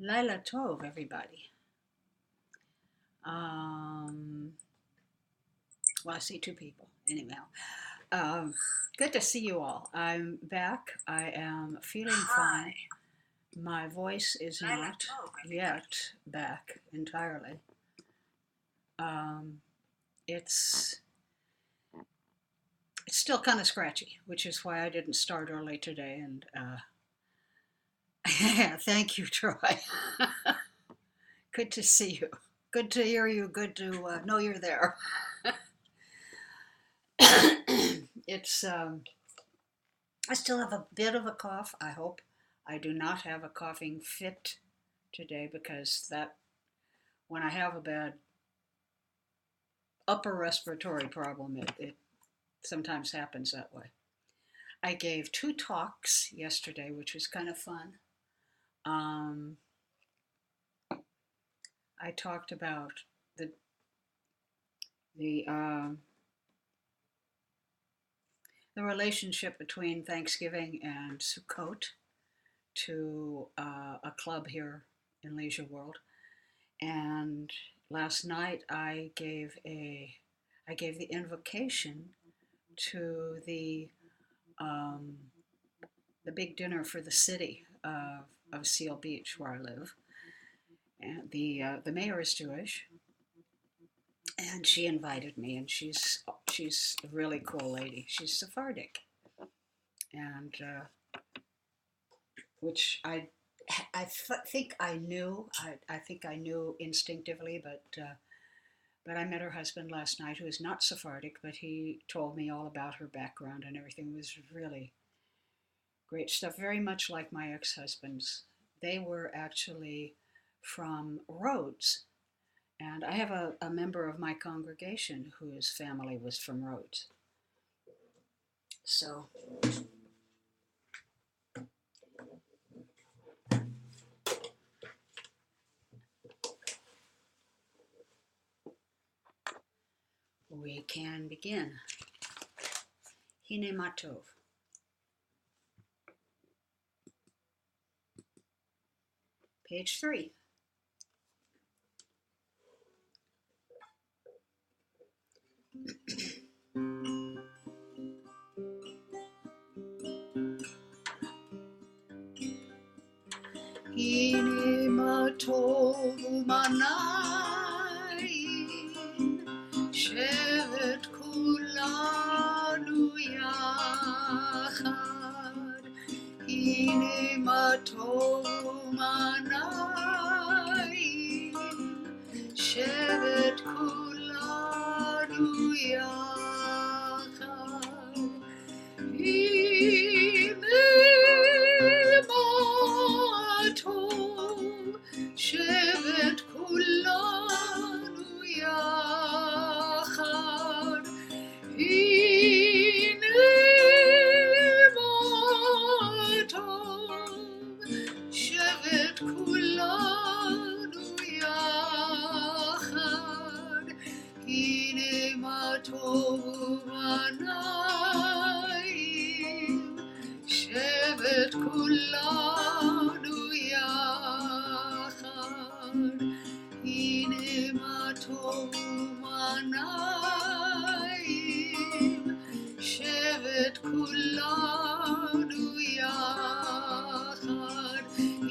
Laila Tov, everybody. Um, well, I see two people. Anyhow, um, good to see you all. I'm back. I am feeling fine. My voice is not yet back entirely. Um, it's it's still kind of scratchy, which is why I didn't start early today. And thank you, Troy. Good to see you. Good to hear you. Good to know you're there. it's I still have a bit of a cough. I hope I do not have a coughing fit today because that when I have a bad upper respiratory problem, it sometimes happens that way. I gave two talks yesterday, which was kind of fun. Um, I talked about the the um, the relationship between Thanksgiving and Sukkot to a club here in Leisure World. And last night I gave the invocation to um, the big dinner for the city of Seal Beach where I live. And the mayor is Jewish, and she invited me, and she's a really cool lady. She's Sephardic, and which think I knew. I think I knew instinctively, but I met her husband last night, who is not Sephardic, but he told me all about her background and everything. It was really great stuff. Very much like my ex-husbands. They were actually from Rhodes, and I have a member of my congregation whose family was from Rhodes. So we can begin. Hine Matov. Page 3. Hine Matov Manayim Shevet Kulanu Yachad Hine Matov Manayim Shevet Kulanu Yachad Hine Matov Shevet Kulanu Yachad Hine Matov Shevet Kulanu Yachad Hine Matov Manayim Shevet Kulanu Yachad Hine Matov Manayim Shevet Kulanu Yachad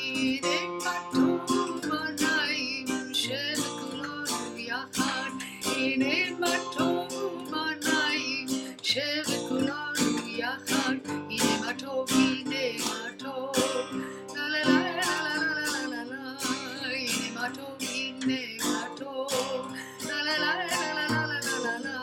Hine Matov Manayim Shevet Kulanu Yachad Hine Matov Manayim Shevet Kulanu Yachad Hine Matov La la la la la la la la Hine Matov La la la la la la la la la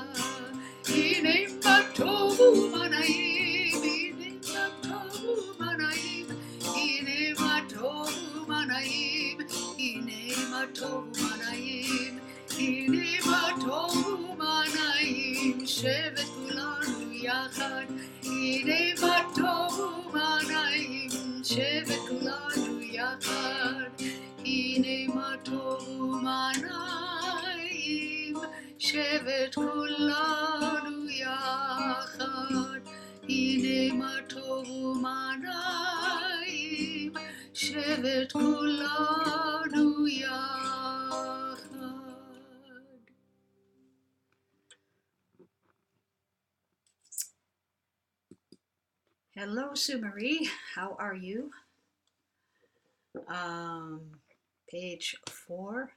Hine Matov Manayim Hine Matov Manayim Hine Matov Manayim Hine Matov Manayim Hine Matov Manayim Shevet Kulanu Yachad Hine Matov Manayim Shevet Kulanu Yachad Hine Matov Manayim Shevet Kulanu Yachad Hine Matov Manayim Shevet Kulanu Hello, Sue Marie. How are you? Um, Page 4,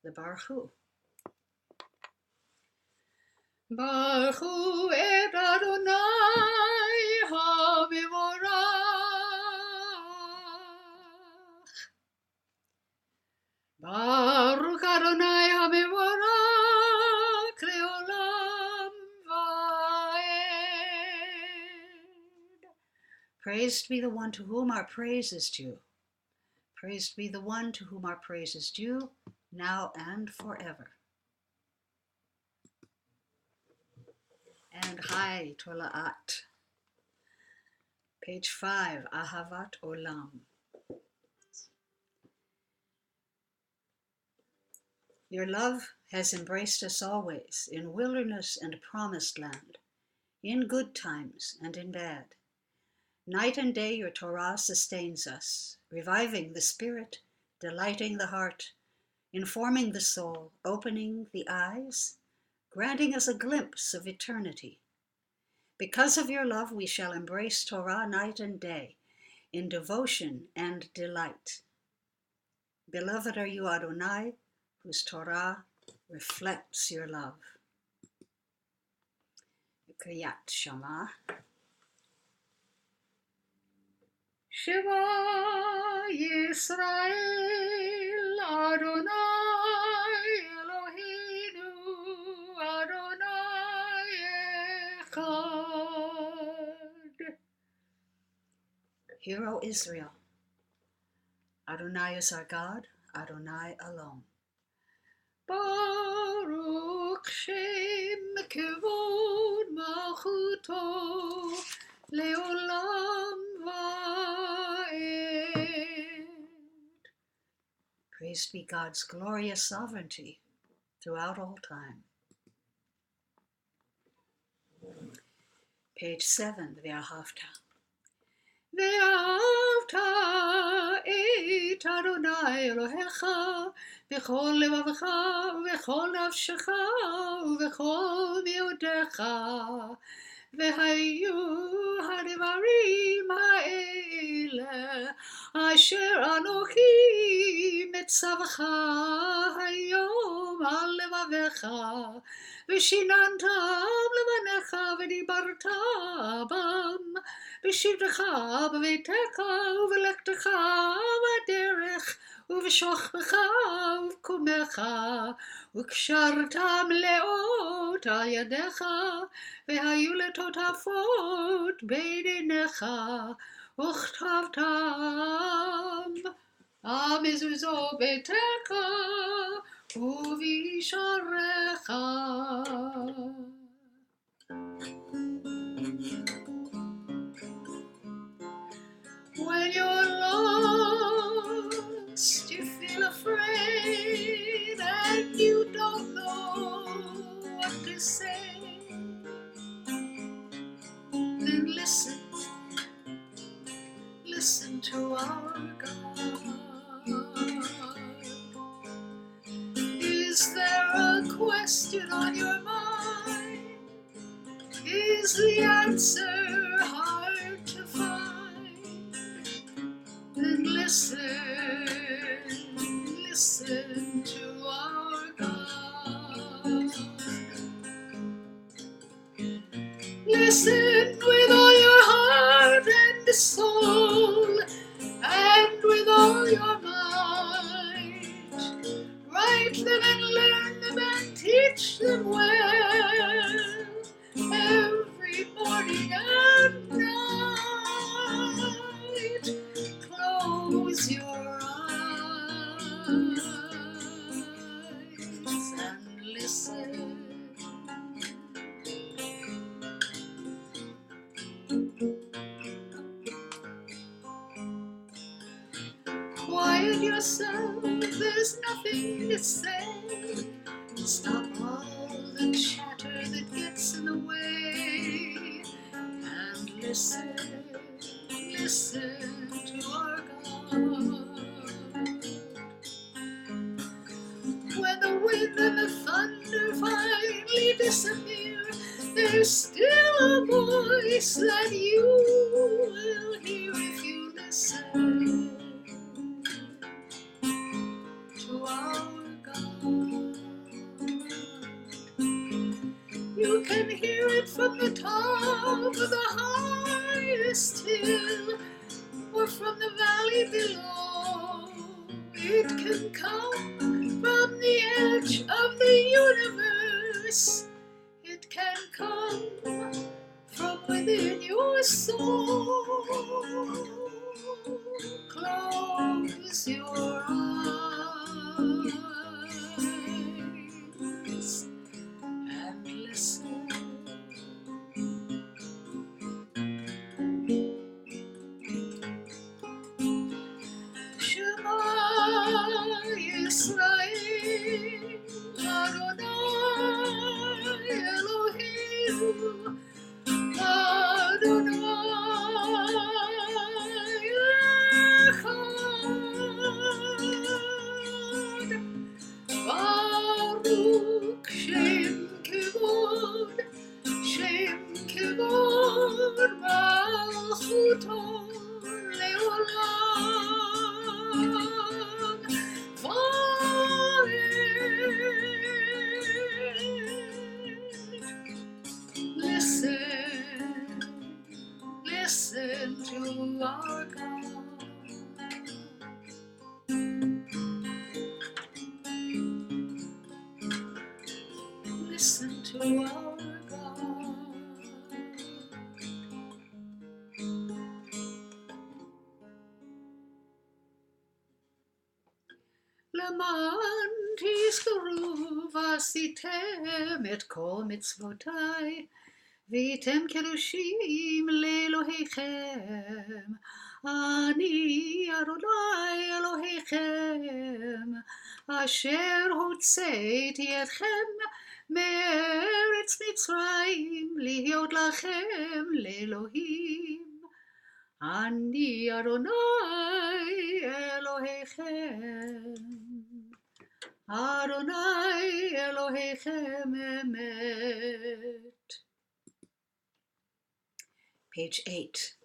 the Baruch Hu. Baruch Hu et Adonai HaMevorach. Baruch Adonai HaMevorach Leolam Vaed. Praised be the one to whom our praise is due. Praised be the one to whom our praise is due, now and forever. And Hai Tola'at. Page 5, Ahavat Olam. Your love has embraced us always, in wilderness and promised land, in good times and in bad. Night and day your Torah sustains us, reviving the spirit, delighting the heart, informing the soul, opening the eyes, granting us a glimpse of eternity. Because of your love, we shall embrace Torah night and day, in devotion and delight. Beloved are you, Adonai, whose Torah reflects your love. Kriyat Shema. Shema Yisrael, Adonai Eloheinu, Adonai Echad. Hear, O Israel, Adonai is our God, Adonai alone. Baruch Shem Kevod Malchuto Leolam Vaed. Praised be God's glorious sovereignty throughout all time. Page 7, Ve'ahavta. Ve'ahavta et Adonai Elohecha v'chol levavecha v'chol nafshecha v'chol miodecha v'hayu hadivarim ha'ele asher anochi mitzavacha hayom al levavecha v'shinantam levanecha v'dibarta bam v'shivrecha b'veitecha u'v'lektecha b'derech ובשוכבך ובקומך וקשרתם לאות על ידיך והיו לטוטפות בין עיניך וכתבתם על מזוזו ביתך ובשעריך. When you're lost, you feel afraid and you don't know what to say. Then listen to our God. Is there a question on your mind? Is the answer hard to find? Then listen to our God. Listen with all your heart and soul, and with all your might. Write them and learn them and teach them well, every morning and night. Close your eyes and listen. Quiet yourself, there's nothing to say. Stop all the chatter that gets in the way and listen to our God. When the wind and the thunder finally disappear, there's still a voice that you can hear it from the top of the highest hill, or from the valley below. It can come from the edge of the universe. It can come from within your soul. Close your eyes and listen. Shema Yisrael, Adonai Eloheinu, Adonai Echad. Baruch Shem Kevod, Shem Kevod Malchuto Leolam Vaed. Listen to our God. Listen to our God. Leman tizkaru vasitem et kol mitzvotai, v'yitem kedoshim leElohechem. Ani Adonai Elohechem, asher hotzeiti etchem me'eretz Mitzrayim, lihyot lachem leElohim. Ani Adonai Elohechem, Adonai Elohechem emet. Page 8.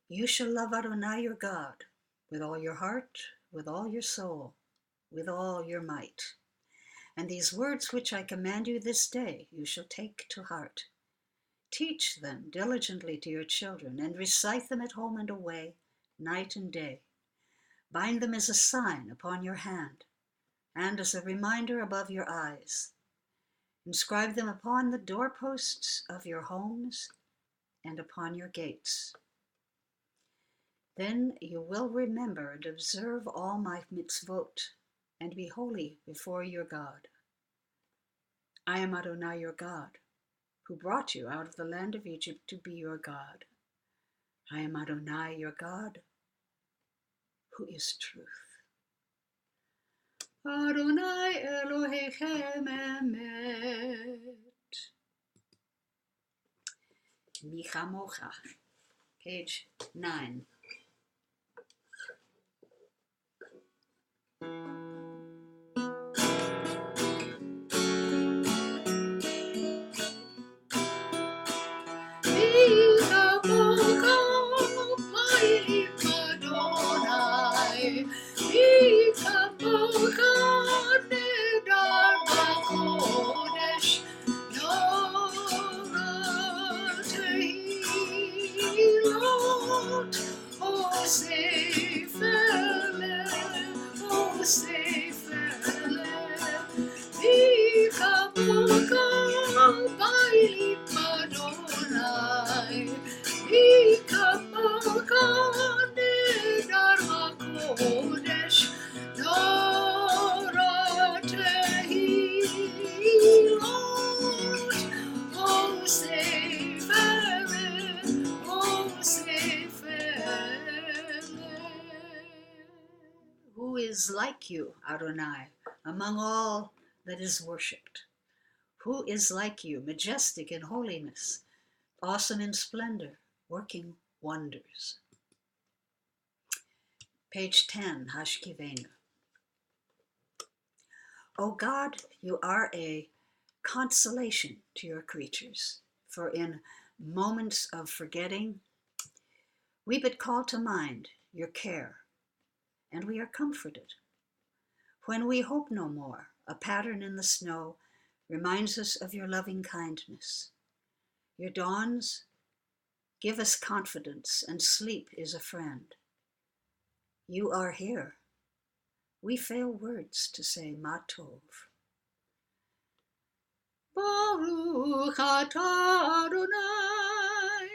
You shall love Adonai your God with all your heart, with all your soul, with all your might. And these words which I command you this day you shall take to heart. Teach them diligently to your children, and recite them at home and away, night and day. Bind them as a sign upon your hand, and as a reminder above your eyes. Inscribe them upon the doorposts of your homes and upon your gates. Then you will remember and observe all my mitzvot, and be holy before your God. I am Adonai your God, who brought you out of the land of Egypt to be your God. I am Adonai your God, who is truth. Adonai Elohechem emet. Michamocha, page 9. Who is like you, Adonai, among all that is worshipped? Who is like you, majestic in holiness, awesome in splendor, working wonders? Page 10, Hashkivenu. O God, you are a consolation to your creatures, for in moments of forgetting, we but call to mind your care, and we are comforted. When we hope no more, a pattern in the snow, reminds us of your loving kindness. Your dawns give us confidence, and sleep is a friend. You are here. We fail words to say Ma Tov. Baruch atah Adonai,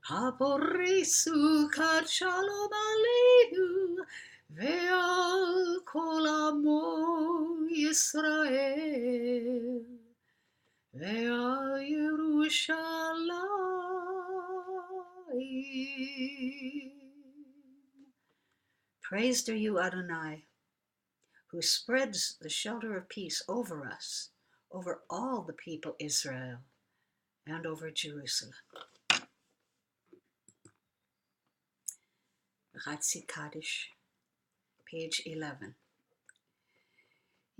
haporei sukat shalom aleinu, ve'al kol amo Yisrael, ve'al Yerushalayim. Praised are you, Adonai, who spreads the shelter of peace over us, over all the people Israel, and over Jerusalem. Chatzi Kaddish, page 11.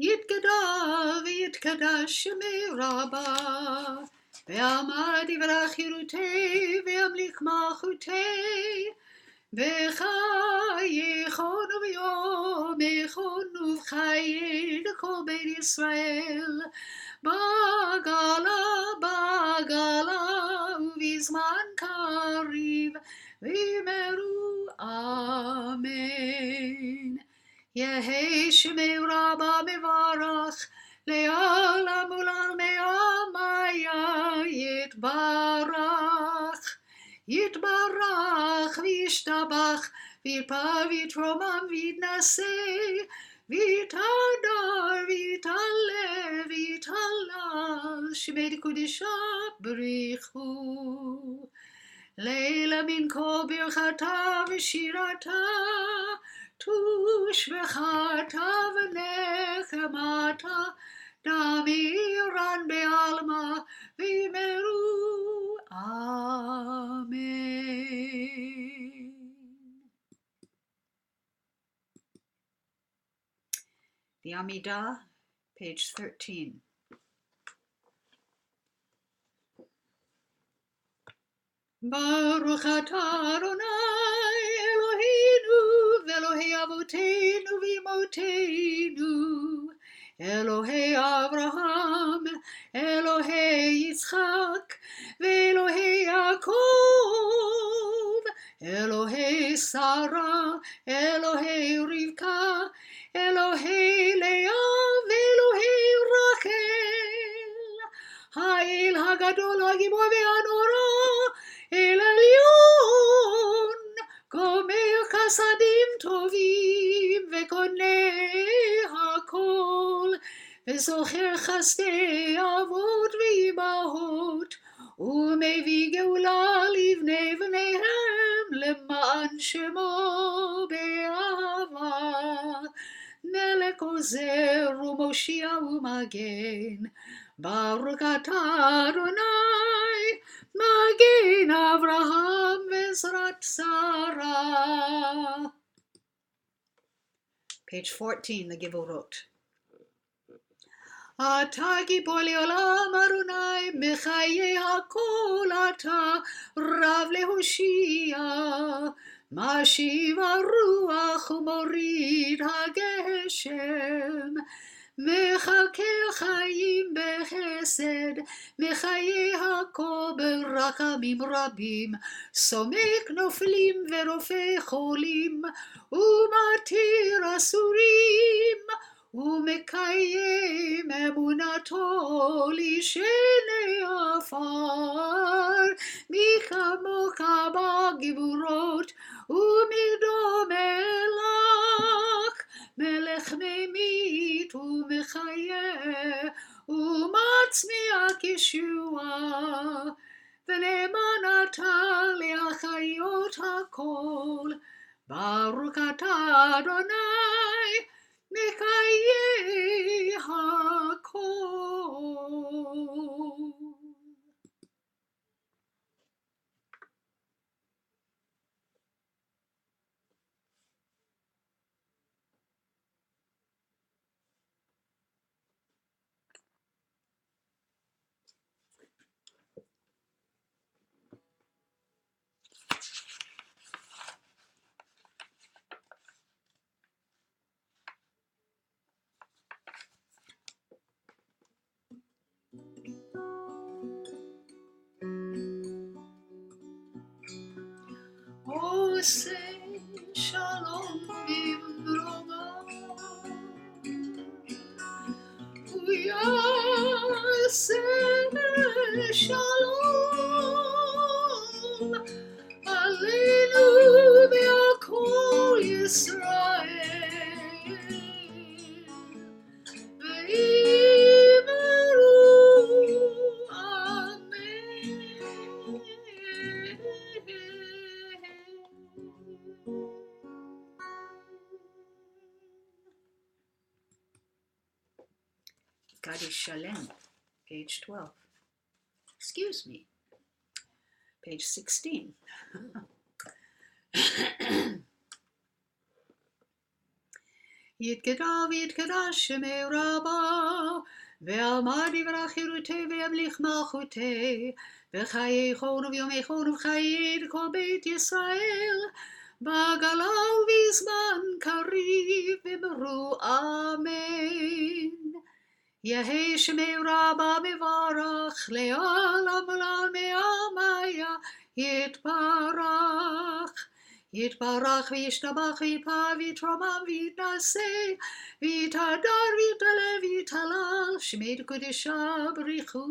Yitkadav yitkadash shemei Rabbi, ve'amad yivrach yirutei, ve'amlich malchutei, ve'chayechon v'yom echon uv'chayed kol beit Yisrael, bagala bagala uvizman kariv v'imeru amen. Yehi shemei Rabba mevarach le'olam u'lam me'amaya yitbarach Yitbarach v'yishtabach v'yirpa v'yitromam v'yitnaseh v'yitadar v'yitale v'yitalal shemei kudisha b'richu Leila min kol birchata v'shirata tush v'chata v'nechemata damiran be'alma v'yimeru Amen. The Amidah, page 13. Baruch atah Adonai Eloheinu v'Elohei Avoteinu v'Imoteinu Elohei Avraham, Elohei Yitzchak, ve'Elohei Yaakov, Elohei Sarah, Elohei Rivka, Elohei Leah, ve'Elohei Rachel, Ha'el Hagadol Hagibor ve'Hanora, El Elyon, Gomer Chasadim Tovim, ve'Konei HaKol, וזוכר חסדי אבות ואימהות, ומביא גאולה לבני בניהם, למען שמו באהבה. מלך עוזר ומושיע ומגן, ברוך אתה אדוני, מגן אברהם ועזרת שרה. Page 14, the Givorot. אתה גיבור לעולם אדוני, מחיי הכל אתה רב להושיע, משיב הרוח ומוריד הגשם, מחכה חיים בחסד, מחיי הכל ברחמים רבים, סומק נופלים ורופא חולים, ומתיר אסורים, ומקיים אמונתו לשני עפר, מי כמוך בגבורות ומדומה לך, מלך ממית ומחיה ומצמיח ישועה, ונאמן אתה להחיות הכל, ברוך אתה אדוני מחיי הכל. shalom aleinu ve'al kol Yisrael ve'yimaru amen. Kaddish Shalem, page 12. Excuse me, page 16. יתגדל ויתקדש שמי רבה, ועמד יברח חירותי וימליך מלכותי, בחייכון וביומייכון ובחיי כל בית ישראל, בגלה ובזמן קריב אמרו אמן. יהי שמי רבה מברך, לעולם ולעלמי עמיה יתברך. יתברך וישתבח ויתפאר ויתרומם ויתנשא ויתהדר ויתעלה ויתהלל שמי קודשה בריחו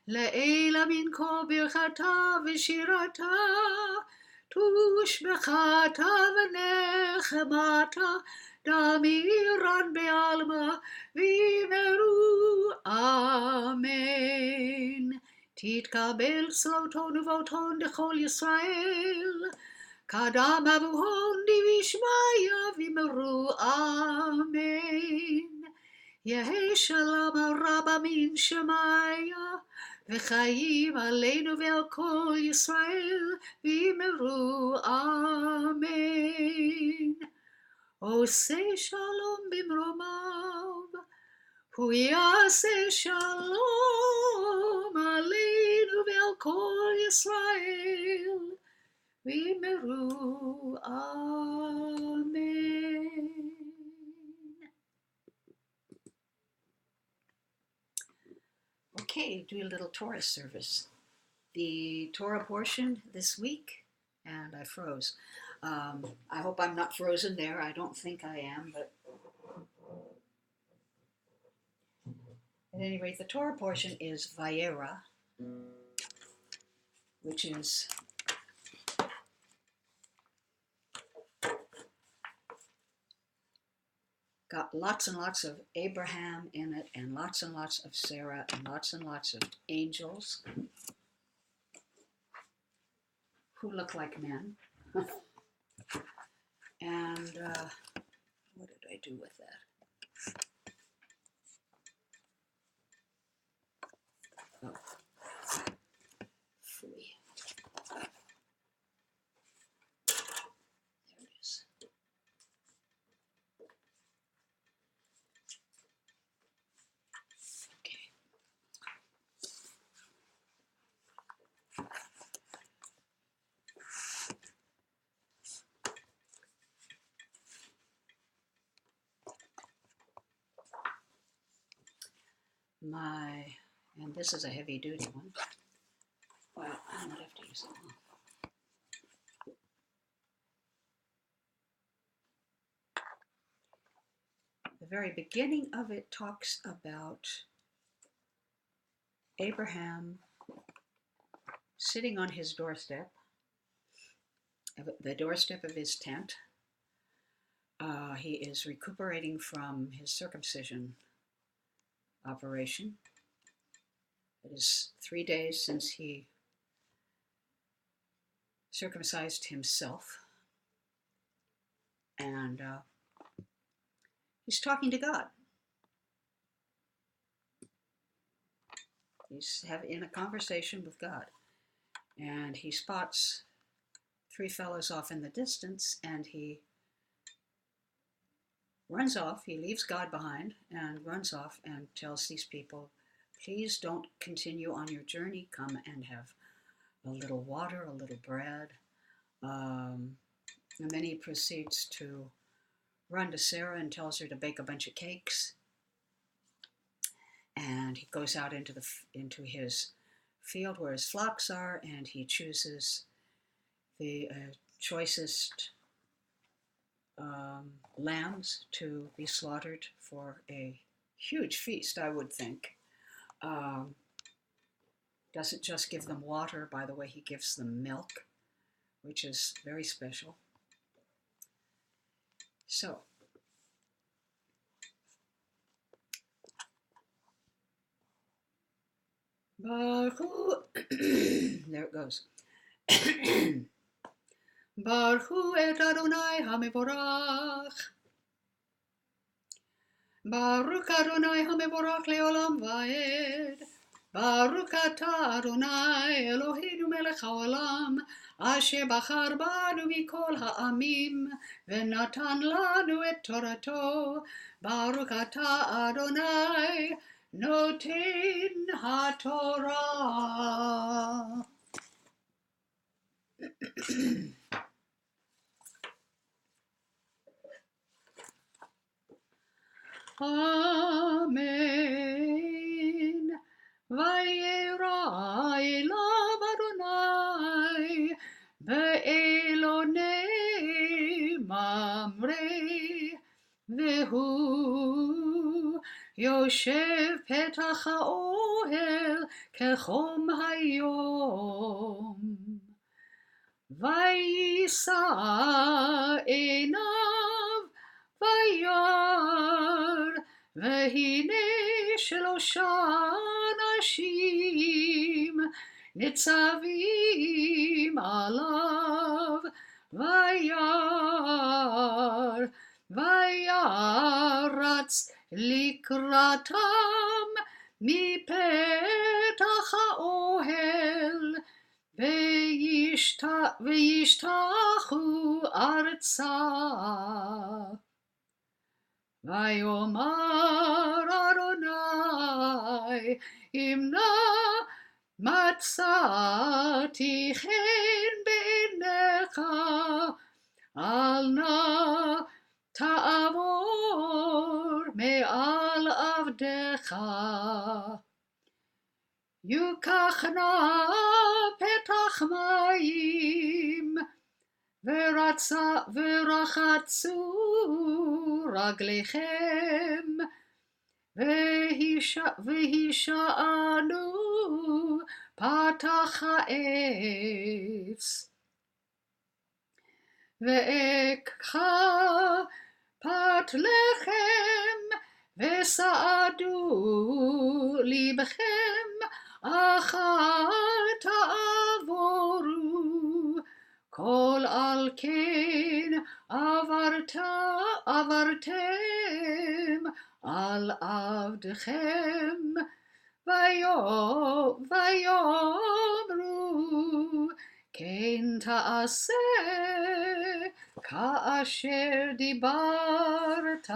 לעילה מן כל ברכתה ושירתה תושבחתה ונחמתה דמירן בעלמה ויאמרו אמן. תתקבל צלותון ובאותון לכל ישראל קדם אבוהון דבשמיא ואמרו אמן. יהי שלום הרבה מן שמיא וחיים עלינו ועל כל ישראל ואמרו אמן. עושה שלום במרומיו הוא יעשה שלום עלינו ועל כל ישראל ואמרו amen. Okay, do a little Torah service. The Torah portion this week, and I froze. I hope I'm not frozen there. I don't think I am, but at any rate, the Torah portion is Vayera, which is got lots and lots of Abraham in it, and lots of Sarah, and lots of angels who look like men. And what did I do with that? Oh, free. There it is. Okay. And this is a heavy duty one. Well, I might have to use it now. The very beginning of it talks about Abraham sitting on his doorstep, the doorstep of his tent. He is recuperating from his circumcision operation. It is 3 days since he circumcised himself, and he's talking to God. He's in a conversation with God, and he spots 3 fellows off in the distance, and he runs off. He leaves God behind and runs off and tells these people, please don't continue on your journey. Come and have a little water, a little bread. And then he proceeds to run to Sarah and tells her to bake a bunch of cakes. And he goes out into his field where his flocks are, and he chooses the choicest lambs to be slaughtered for a huge feast, I would think. um, doesn't just give them water. By the way, he gives them milk, which is very special. So, Baruch Hu, there it goes. Baruch Hu et Adonai HaMevorach. Baruch Adonai HaMevorach leolam vaed. Baruch atah Adonai Eloheinu melech haolam, asher bachar banu mikol ha'amim, venatan lanu et torato. Baruch atah Adonai noten haTorah. Amen. Vayera elav Adonai be'elonei mamre, vehu yoshev petach ha'ohel kechom hayom. Vayisa enav vayar, והנה שלושה אנשים ניצבים עליו, וירץ לקראתם מפתח האוהל, וישתחו ארצה. ויאמר אדוני, אם נא מצאתי חן בעיניך, אל נא תעבור מעל עבדך. יוקח נא פתח מים, ורחצו רגליכם, והישענו פתח העץ. ואקחה פת לחם, וסעדו לבכם, אחר תעבורו. כל על כן עברתם על עבדכם, ויאמרו, כן תעשה כאשר דיברת.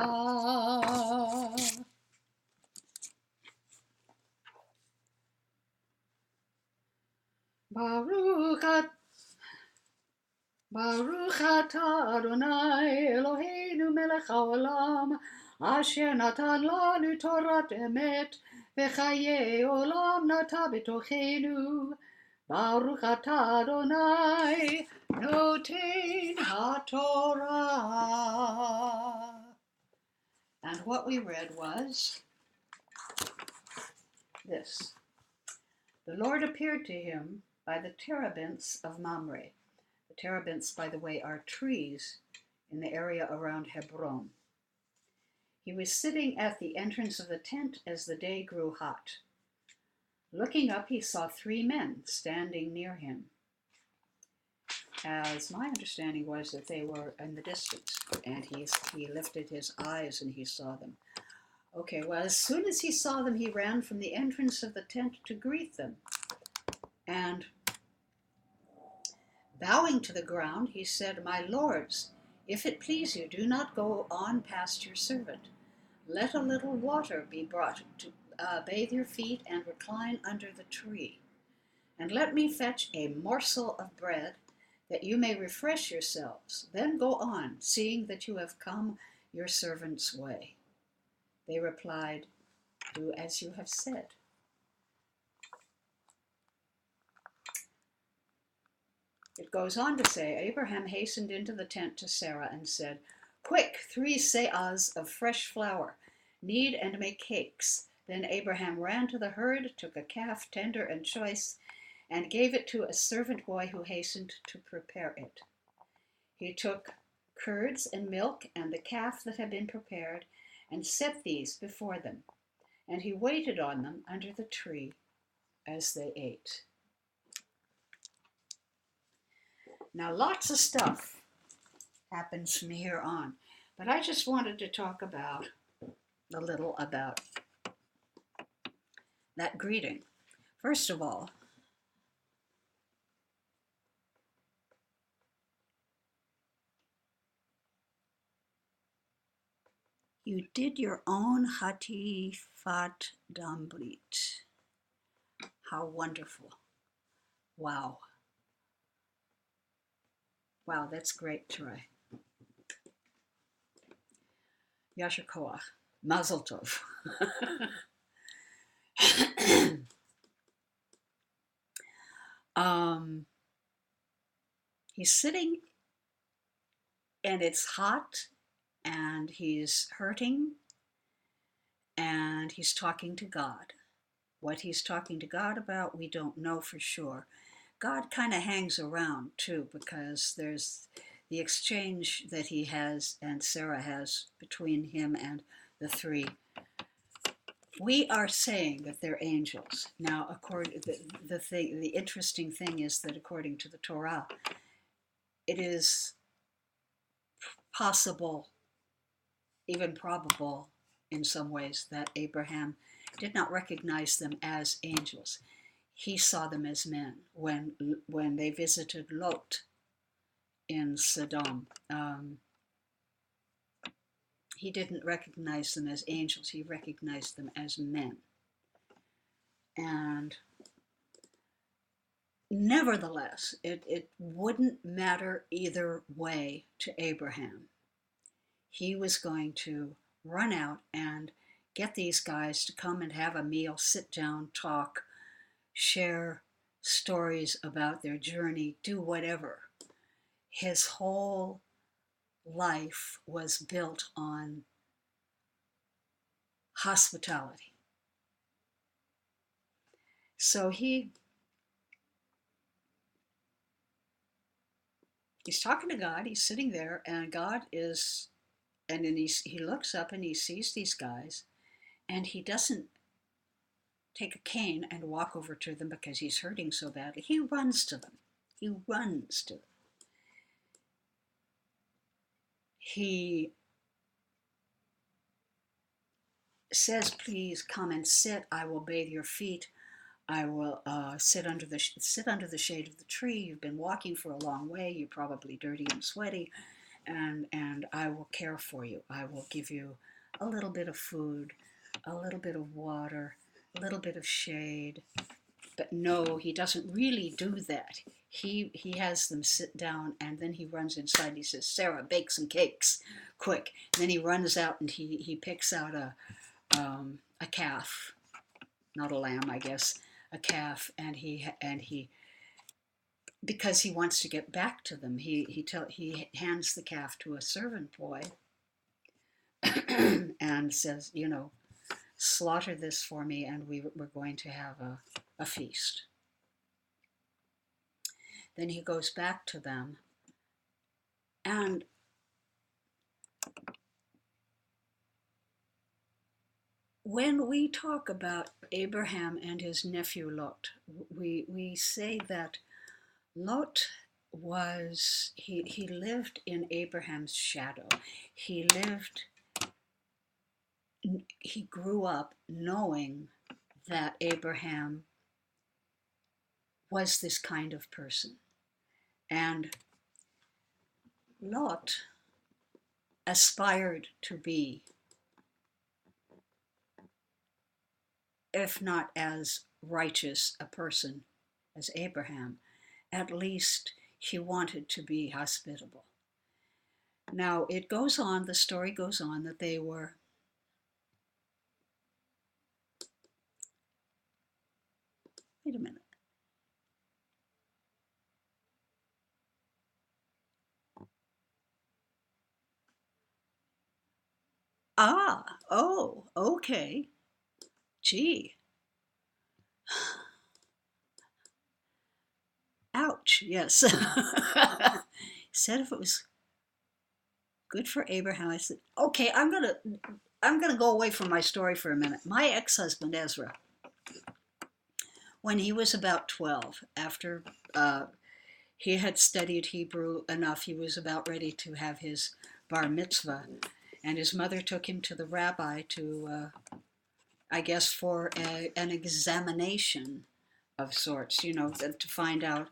ברוך אתה אדוני אלוהינו מלך העולם, אשר נתן לנו תורת אמת, וחיי עולם נטע בתוכנו. ברוך אתה אדוני נותן haTorah. And what we read was this. The Lord appeared to him by the terebinths of Mamre. The terebinths, by the way, are trees in the area around Hebron. He was sitting at the entrance of the tent as the day grew hot. Looking up, he saw 3 men standing near him. As my understanding was that they were in the distance, and he lifted his eyes and he saw them. Okay, well, as soon as he saw them, he ran from the entrance of the tent to greet them. And bowing to the ground, he said, "My lords, if it please you, do not go on past your servant. Let a little water be brought to bathe your feet and recline under the tree. And let me fetch a morsel of bread, that you may refresh yourselves. Then go on, seeing that you have come your servant's way." They replied, "Do as you have said." It goes on to say, Abraham hastened into the tent to Sarah and said, "Quick, 3 seahs of fresh flour. Knead and make cakes. Then Abraham ran to the herd, took a calf tender and choice, and gave it to a servant boy who hastened to prepare it. He took curds and milk and the calf that had been prepared and set these before them, and he waited on them under the tree as they ate. Now, lots of stuff happens from here on, but I just wanted to talk about a little about that greeting. First of all, you did your own hatifat dambrit. How wonderful. Wow. Wow, that's great, Troy. Yasher koach. Mazel tov. He's sitting and it's hot and he's hurting and he's talking to God. What he's talking to God about, we don't know for sure. God kind of hangs around too, because there's the exchange that he has and Sarah has between him and the three. We are saying that they're angels. Now, the interesting thing is that according to the Torah, it is possible, even probable in some ways, that Abraham did not recognize them as angels. He saw them as men when they visited Lot in Sodom. He didn't recognize them as angels. He recognized them as men. And nevertheless, it wouldn't matter either way to Abraham. He was going to run out and get these guys to come and have a meal, sit down, talk, share stories about their journey, do whatever. His whole life was built on hospitality. So he's talking to God, he's sitting there, and God is, and then he looks up and he sees these guys, and he doesn't take a cane and walk over to them because he's hurting so badly. He runs to them. He runs to them. He says, please come and sit. I will bathe your feet. I will sit under the shade of the tree. You've been walking for a long way. You're probably dirty and sweaty, and I will care for you. I will give you a little bit of food, a little bit of water, a little bit of shade. But no, he doesn't really do that. He has them sit down, and then he runs inside. And he says, Sarah, bake some cakes, quick. And then he runs out and he picks out a calf, not a lamb, I guess, a calf, and he because he wants to get back to them, he hands the calf to a servant boy and says, slaughter this for me, and we're going to have a feast. Then he goes back to them, and when we talk about Abraham and his nephew Lot, we say that Lot he lived in Abraham's shadow. He grew up knowing that Abraham was this kind of person. And Lot aspired to be, if not as righteous a person as Abraham, at least he wanted to be hospitable. Now, the story goes on that they were wait a minute. Okay. Gee, ouch, yes. He said if it was good for Abraham, I said, okay, I'm gonna go away from my story for a minute. My ex-husband Ezra, when he was about 12, after he had studied Hebrew enough, he was about ready to have his bar mitzvah, and his mother took him to the rabbi to, I guess, for an examination of sorts, to find out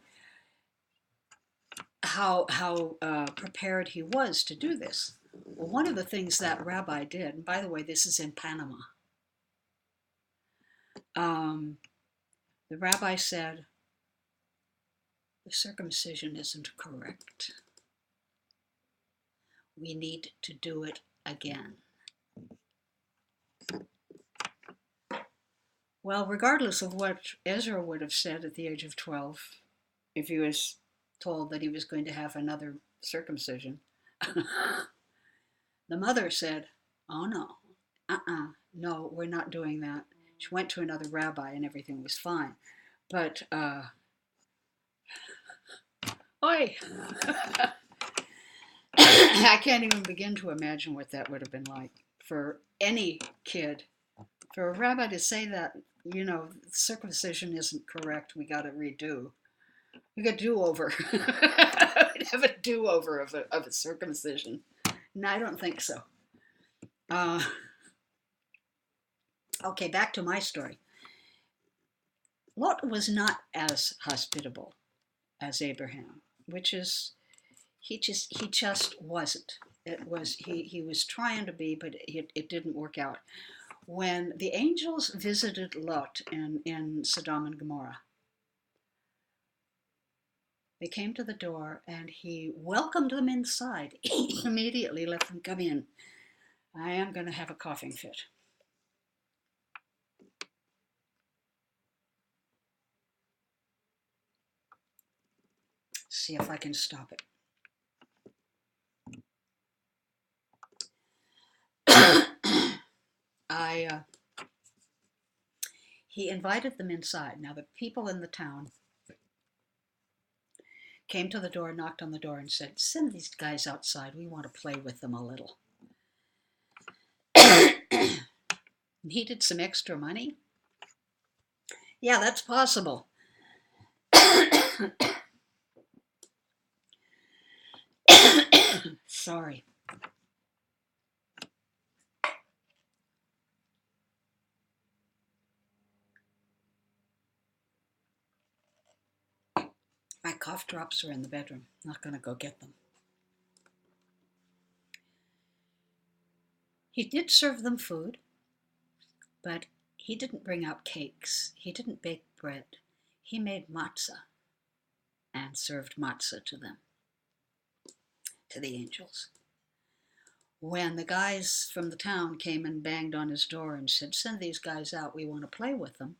how prepared he was to do this. Well, one of the things that rabbi did, and by the way, this is in Panama, um, the rabbi said, the circumcision isn't correct. We need to do it again. Well, regardless of what Ezra would have said at the age of 12, if he was told that he was going to have another circumcision, the mother said, oh no, no, we're not doing that. She went to another rabbi and everything was fine. But, oi! I can't even begin to imagine what that would have been like for any kid. For a rabbi to say that, circumcision isn't correct, we got to redo. We got do-over. We'd have a do-over of a circumcision. No, I don't think so. Okay, back to my story. Lot was not as hospitable as Abraham, which is he just wasn't. It was he was trying to be, but it didn't work out. When the angels visited Lot in Sodom and Gomorrah, they came to the door and he welcomed them inside. He immediately let them come in. I am going to have a coughing fit. See if I can stop it. He invited them inside. Now the people in the town came to the door, knocked on the door, and said, "Send these guys outside. We want to play with them a little." Needed some extra money? Yeah, that's possible. Sorry. My cough drops are in the bedroom. Not going to go get them. He did serve them food, but he didn't bring out cakes. He didn't bake bread. He made matzah and served matzah to them, to the angels. When the guys from the town came and banged on his door and said, "Send these guys out, we want to play with them,"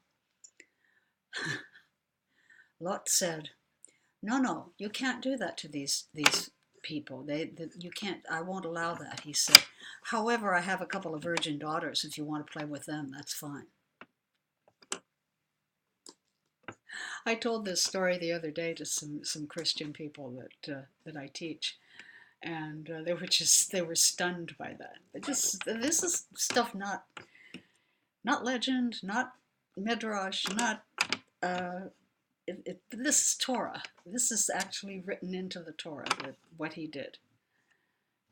Lot said, no, you can't do that to these people. You can't, I won't allow that, he said. However, I have a couple of virgin daughters. If you want to play with them, that's fine. I told this story the other day to some Christian people that I teach, and they were stunned by that. This is stuff not legend, not midrash, not this is Torah. This is actually written into the Torah, what he did,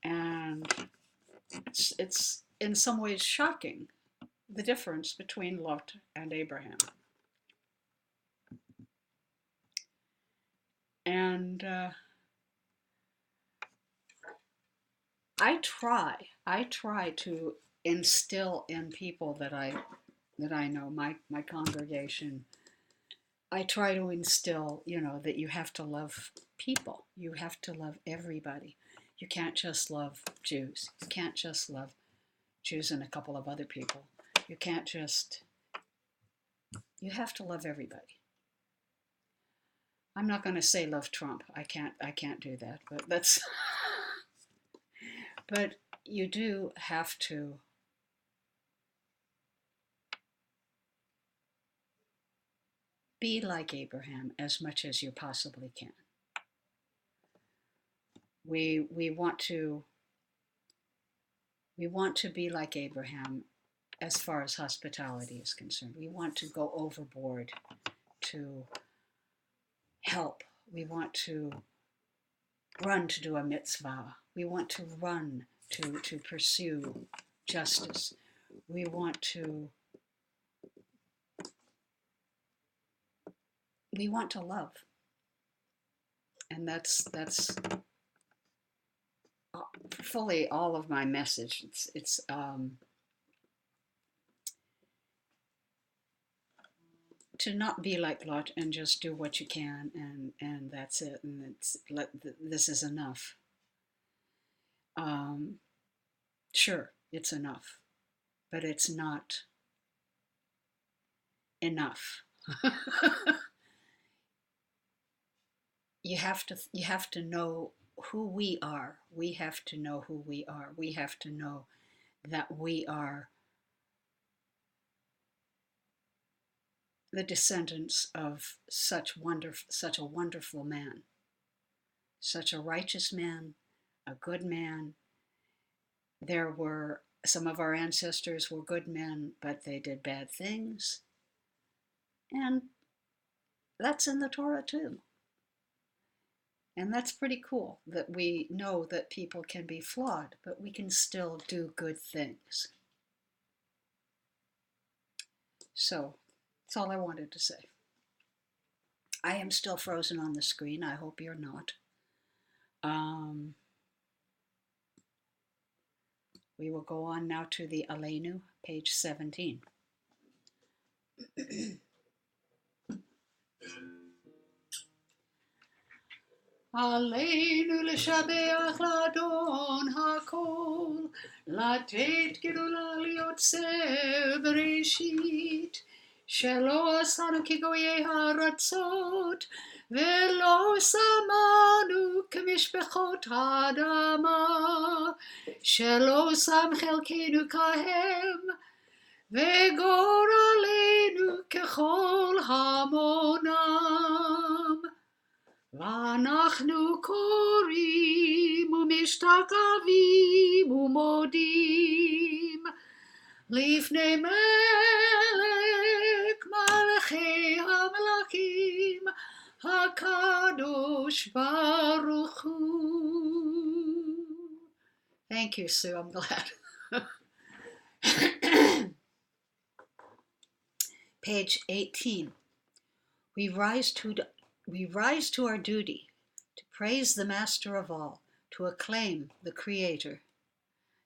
and it's in some ways shocking, the difference between Lot and Abraham. And I try to instill in people that I know, my congregation. I try to instill, that you have to love people. You have to love everybody. You can't just love Jews. You can't just love Jews and a couple of other people. You can't just, you have to love everybody. I'm not going to say love Trump. I can't do that, but you do have to be like Abraham as much as you possibly can. We want to be like Abraham as far as hospitality is concerned. We want to go overboard to help. We want to run to do a mitzvah. We want to run to pursue justice. We want to love. And that's fully all of my message. It's to not be like Lot and just do what you can, and that's it, and this is enough. Sure, it's enough, but it's not enough. You have to know who we are. We have to know who we are. We have to know that we are the descendants of such a wonderful man, such a righteous man, a good man. There were some of our ancestors were good men, but they did bad things. And that's in the Torah too. And that's pretty cool that we know that people can be flawed, but we can still do good things. So that's all I wanted to say. I am still frozen on the screen. I hope you're not. We will go on now to the Aleinu, page 17. עלינו לשבח לאדון הכל, לתת גדולה ליוצר בראשית, שלא עשנו כגויי הארצות, ולא שמנו כמשפחות האדמה, שלא שם חלקנו כהם, וגורלנו ככל המונם. ואנחנו קוראים ומשתחווים ומודים לפני מלך מלכי המלכים הקדוש ברוך הוא. Thank you, Sue. I'm glad. Page 18. We rise to our duty, to praise the Master of all, to acclaim the Creator.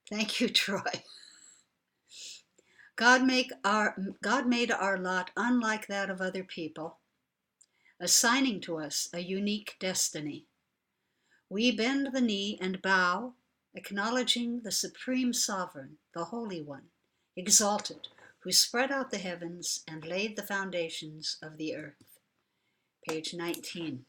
Thank you, Troy. God made our lot unlike that of other people, assigning to us a unique destiny. We bend the knee and bow, acknowledging the Supreme Sovereign, the Holy One, exalted, who spread out the heavens and laid the foundations of the earth. Page 19.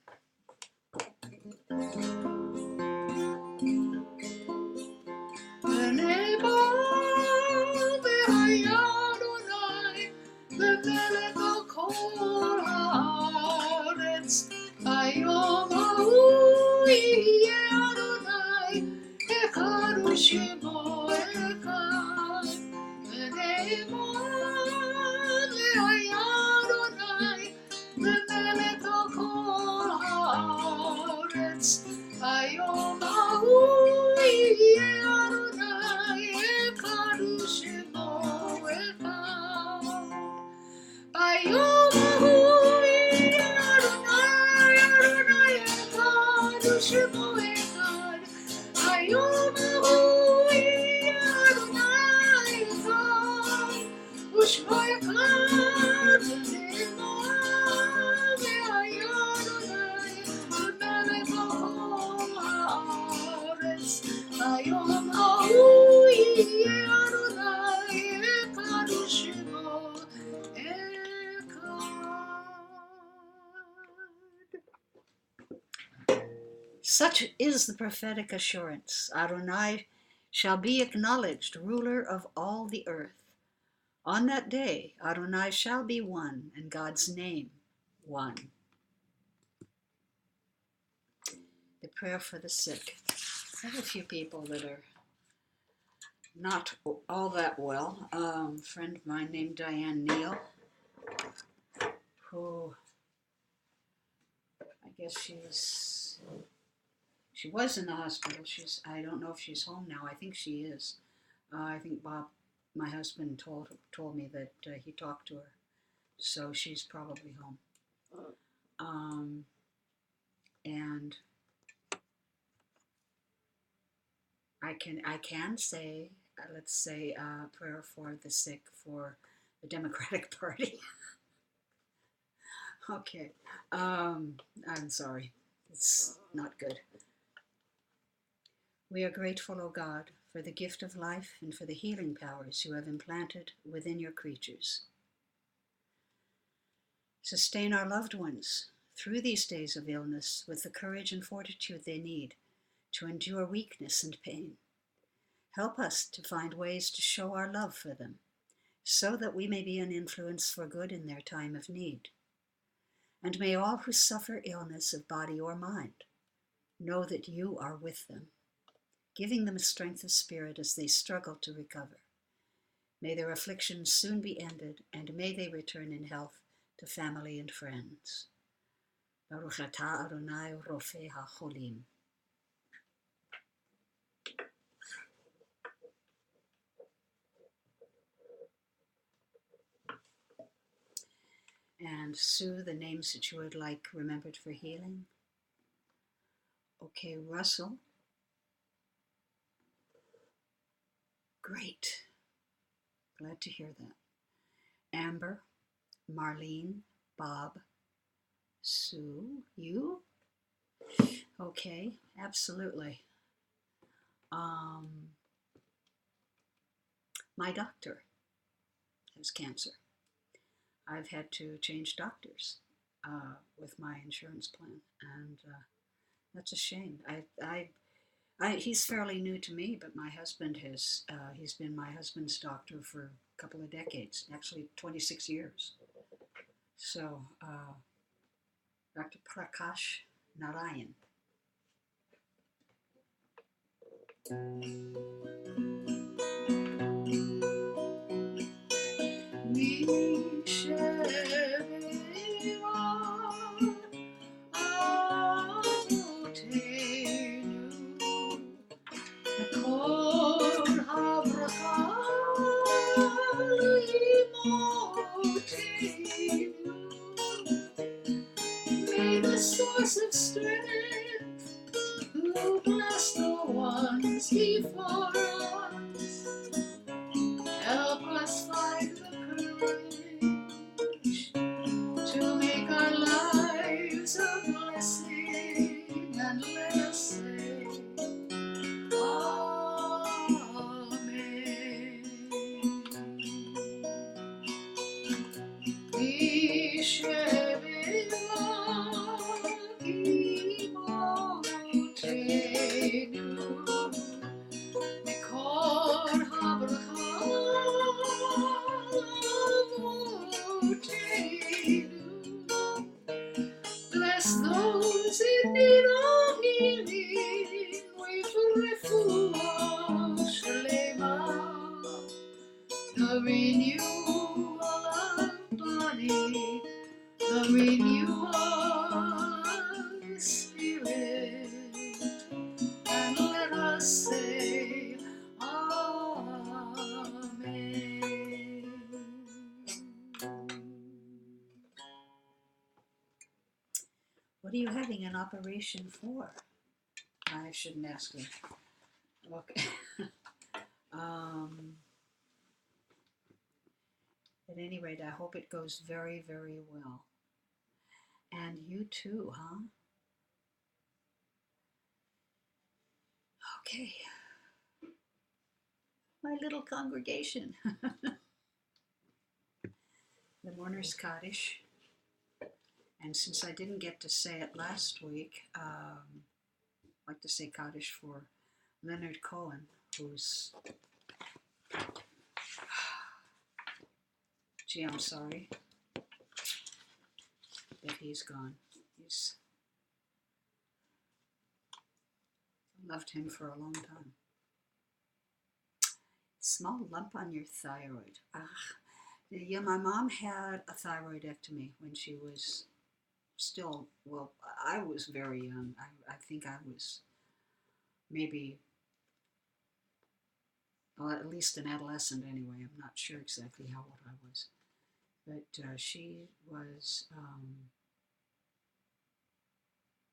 Such is the prophetic assurance. Adonai shall be acknowledged, ruler of all the earth. On that day, Adonai shall be one, and God's name 1. The prayer for the sick. I have a few people that are not all that well. A friend of mine named Diane Neal, who I guess she was in the hospital. I don't know if she's home now. I think she is. I think Bob, my husband, told me that he talked to her, so she's probably home. And I can say, let's say, a prayer for the sick for the Democratic Party. Okay, I'm sorry, it's not good. We are grateful, O God, for the gift of life and for the healing powers you have implanted within your creatures. Sustain our loved ones through these days of illness with the courage and fortitude they need to endure weakness and pain. Help us to find ways to show our love for them, so that we may be an influence for good in their time of need. And may all who suffer illness of body or mind know that you are with them, giving them strength of spirit as they struggle to recover. May their afflictions soon be ended, and may they return in health to family and friends. Baruch atah Adonai Rofei HaCholim. And Sue, the names that you would like remembered for healing. Okay, Russell. Great. Glad to hear that. Amber, Marlene, Bob, Sue, you? Okay, absolutely. My doctor has cancer. I've had to change doctors with my insurance plan, and that's a shame. He's fairly new to me, but my husband he's been my husband's doctor for a couple of decades, actually 26 years. So, Dr. Prakash Narayan. May the source of strength who bless the ones before us help us find the courage to make our lives a blessing, and let us say Amen. Bless those in need of healing with refuah shlema, the renewal of body, the renewal of the spirit, and let us say Amen. What are you having an operation for? I shouldn't ask you. Okay. At any rate, I hope it goes very, very well. And you too, huh? Okay. My little congregation. The Mourner's Kaddish. And since I didn't get to say it last week, I'd like to say Kaddish for Leonard Cohen, who's... Gee, I'm sorry. that he's gone. He's loved him for a long time. Small lump on your thyroid. Yeah, my mom had a thyroidectomy when she was still, well, I was very young. I think I was maybe, well, at least an adolescent anyway. I'm not sure exactly how old I was. But she was,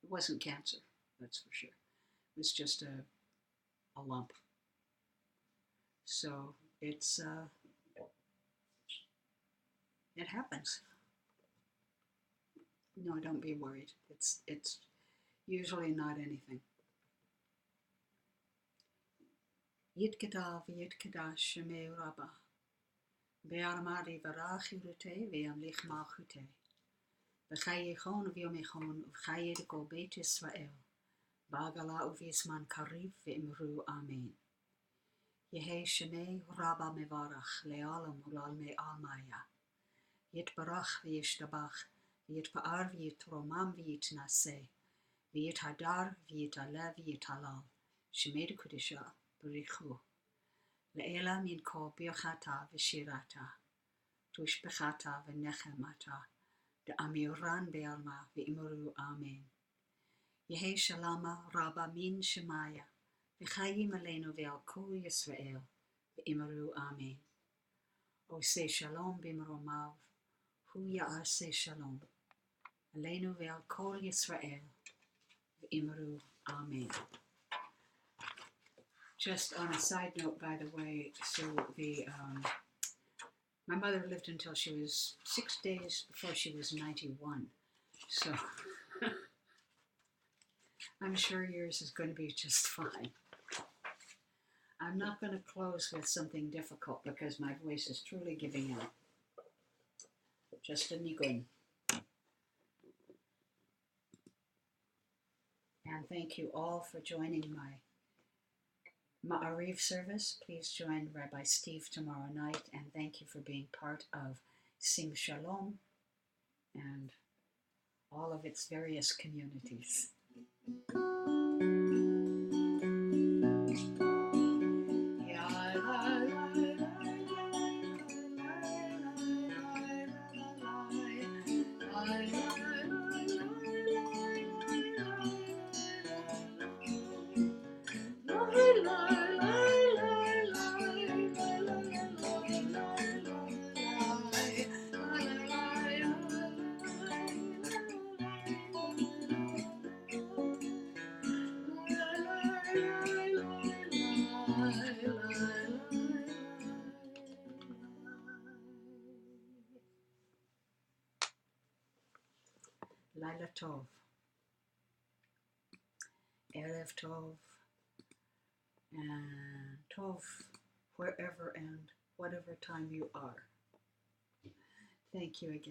it wasn't cancer, that's for sure. It was just a lump. So it's, it happens. No, don't be worried. It's usually not anything. Yitkadav yitkadash shemei Rabbi. Be'armadi varachirute ve'amlich malchute. V'chayechon v'yomechon v'chayedeko beit Israel. Ba'gala u'v'yisman kariv ve'imru amen. Yehi shemei Rabba mevarach le'alam u'lalmei almaya. Yitbarach v'yishtabach. V'yitpa'ar v'yitromam v'yitnaseh. V'yithadar v'yitalev v'yitalal. Shemei dekudisha b'richu. Le'ela min ko birchata v'shirata. Tushbechata v'nechemata. De'amiran be'alma v'imru amen. Yehi shalama Rabba min shemaya. V'chayim aleinu ve'al kol Yisrael v'imru amen. Oseh shalom b'imromav. Hu ya'aseh shalom. Aleinu ve'al kol Yisrael v'imru amen. Just on a side note, by the way, so my mother lived until she was 6 days before she was 91. So I'm sure yours is going to be just fine. I'm not going to close with something difficult because my voice is truly giving out. Just a nigun. And thank you all for joining my Ma'ariv service. Please join Rabbi Steve tomorrow night, and thank you for being part of Sim Shalom and all of its various communities. Laila Tov, Erev Tov, and Tov wherever and whatever time you are. Thank you again.